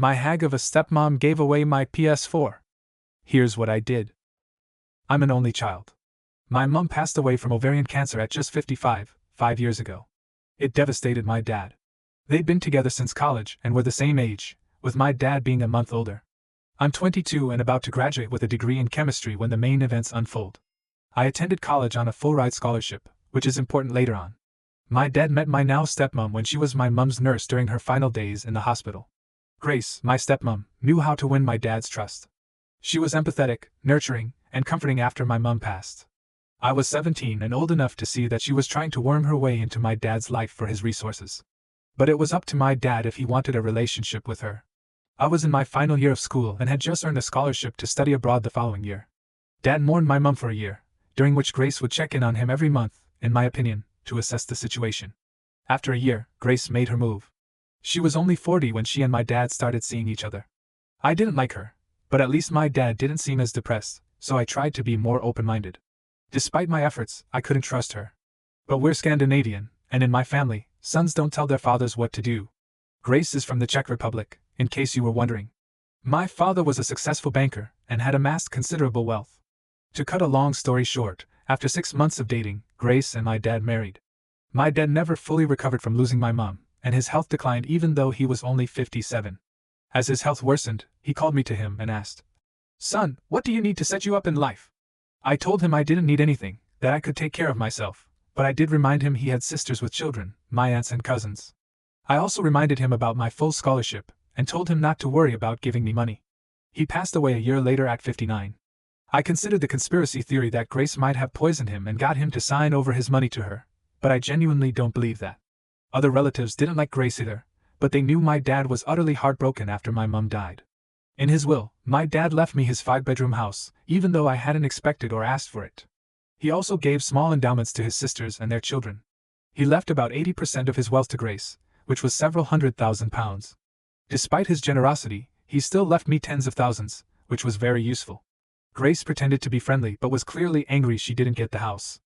My hag of a stepmom gave away my PS4. Here's what I did. I'm an only child. My mom passed away from ovarian cancer at just 55, 5 years ago. It devastated my dad. They'd been together since college and were the same age, with my dad being a month older. I'm 22 and about to graduate with a degree in chemistry when the main events unfold. I attended college on a full-ride scholarship, which is important later on. My dad met my now stepmom when she was my mom's nurse during her final days in the hospital. Grace, my stepmom, knew how to win my dad's trust. She was empathetic, nurturing, and comforting after my mom passed. I was 17 and old enough to see that she was trying to worm her way into my dad's life for his resources. But it was up to my dad if he wanted a relationship with her. I was in my final year of school and had just earned a scholarship to study abroad the following year. Dad mourned my mom for a year, during which Grace would check in on him every month, in my opinion, to assess the situation. After a year, Grace made her move. She was only 40 when she and my dad started seeing each other. I didn't like her, but at least my dad didn't seem as depressed, so I tried to be more open-minded. Despite my efforts, I couldn't trust her. But we're Scandinavian, and in my family, sons don't tell their fathers what to do. Grace is from the Czech Republic, in case you were wondering. My father was a successful banker and had amassed considerable wealth. To cut a long story short, after 6 months of dating, Grace and my dad married. My dad never fully recovered from losing my mom, and his health declined even though he was only 57. As his health worsened, he called me to him and asked, "Son, what do you need to set you up in life?" I told him I didn't need anything, that I could take care of myself, but I did remind him he had sisters with children, my aunts and cousins. I also reminded him about my full scholarship, and told him not to worry about giving me money. He passed away a year later at 59. I considered the conspiracy theory that Grace might have poisoned him and got him to sign over his money to her, but I genuinely don't believe that. Other relatives didn't like Grace either, but they knew my dad was utterly heartbroken after my mom died. In his will, my dad left me his 5-bedroom house, even though I hadn't expected or asked for it. He also gave small endowments to his sisters and their children. He left about 80% of his wealth to Grace, which was several £100,000. Despite his generosity, he still left me tens of thousands, which was very useful. Grace pretended to be friendly but was clearly angry she didn't get the house.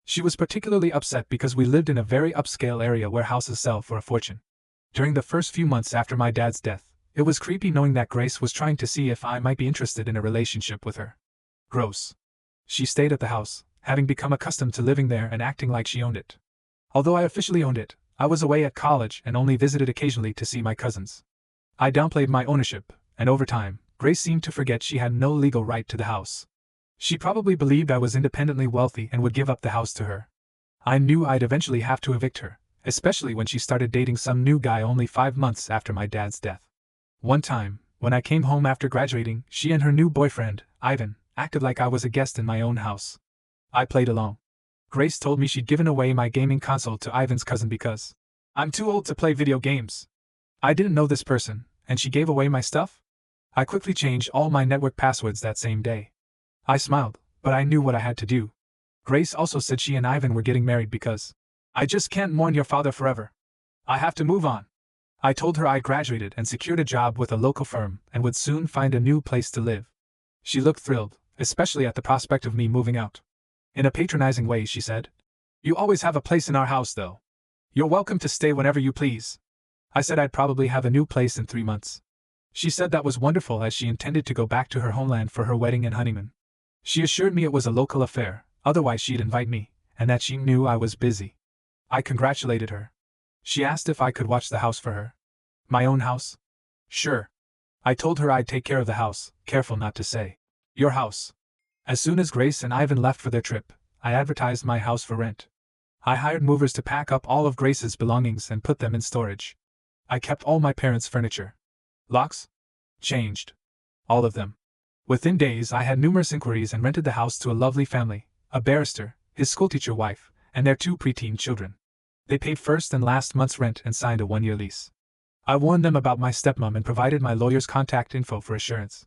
She was particularly upset because we lived in a very upscale area where houses sell for a fortune. During the first few months after my dad's death, it was creepy knowing that Grace was trying to see if I might be interested in a relationship with her. Gross. She stayed at the house, having become accustomed to living there and acting like she owned it. Although I officially owned it, I was away at college and only visited occasionally to see my cousins. I downplayed my ownership, and over time, Grace seemed to forget she had no legal right to the house. She probably believed I was independently wealthy and would give up the house to her. I knew I'd eventually have to evict her, especially when she started dating some new guy only 5 months after my dad's death. One time, when I came home after graduating, she and her new boyfriend, Ivan, acted like I was a guest in my own house. I played along. Grace told me she'd given away my gaming console to Ivan's cousin because I'm too old to play video games. I didn't know this person, and she gave away my stuff? I quickly changed all my network passwords that same day. I smiled, but I knew what I had to do. Grace also said she and Ivan were getting married because I just can't mourn your father forever. I have to move on. I told her I graduated and secured a job with a local firm and would soon find a new place to live. She looked thrilled, especially at the prospect of me moving out. In a patronizing way, she said, "You always have a place in our house, though. You're welcome to stay whenever you please." I said I'd probably have a new place in 3 months. She said that was wonderful as she intended to go back to her homeland for her wedding and honeymoon. She assured me it was a local affair, otherwise she'd invite me, and that she knew I was busy. I congratulated her. She asked if I could watch the house for her. My own house? Sure. I told her I'd take care of the house, careful not to say, "your house." As soon as Grace and Ivan left for their trip, I advertised my house for rent. I hired movers to pack up all of Grace's belongings and put them in storage. I kept all my parents' furniture. Locks? Changed. All of them. Within days I had numerous inquiries and rented the house to a lovely family, a barrister, his schoolteacher wife, and their 2 preteen children. They paid first and last month's rent and signed a 1-year lease. I warned them about my stepmom and provided my lawyer's contact info for assurance.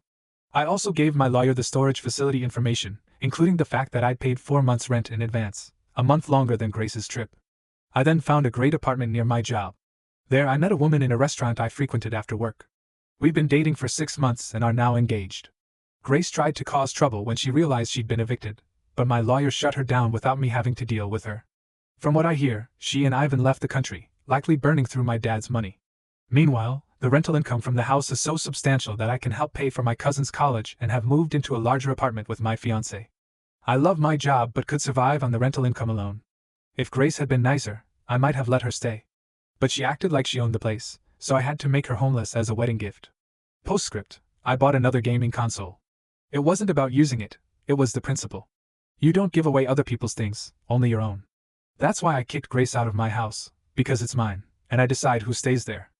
I also gave my lawyer the storage facility information, including the fact that I'd paid 4 months' rent in advance, a month longer than Grace's trip. I then found a great apartment near my job. There I met a woman in a restaurant I frequented after work. We've been dating for 6 months and are now engaged. Grace tried to cause trouble when she realized she'd been evicted, but my lawyer shut her down without me having to deal with her. From what I hear, she and Ivan left the country, likely burning through my dad's money. Meanwhile, The rental income from the house is so substantial that I can help pay for my cousin's college and have moved into a larger apartment with my fiancé. I love my job but could survive on the rental income alone. If Grace had been nicer, I might have let her stay. But she acted like she owned the place, so I had to make her homeless as a wedding gift. Postscript: I bought another gaming console. It wasn't about using it, it was the principle. You don't give away other people's things, only your own. That's why I kicked Grace out of my house, because it's mine, and I decide who stays there.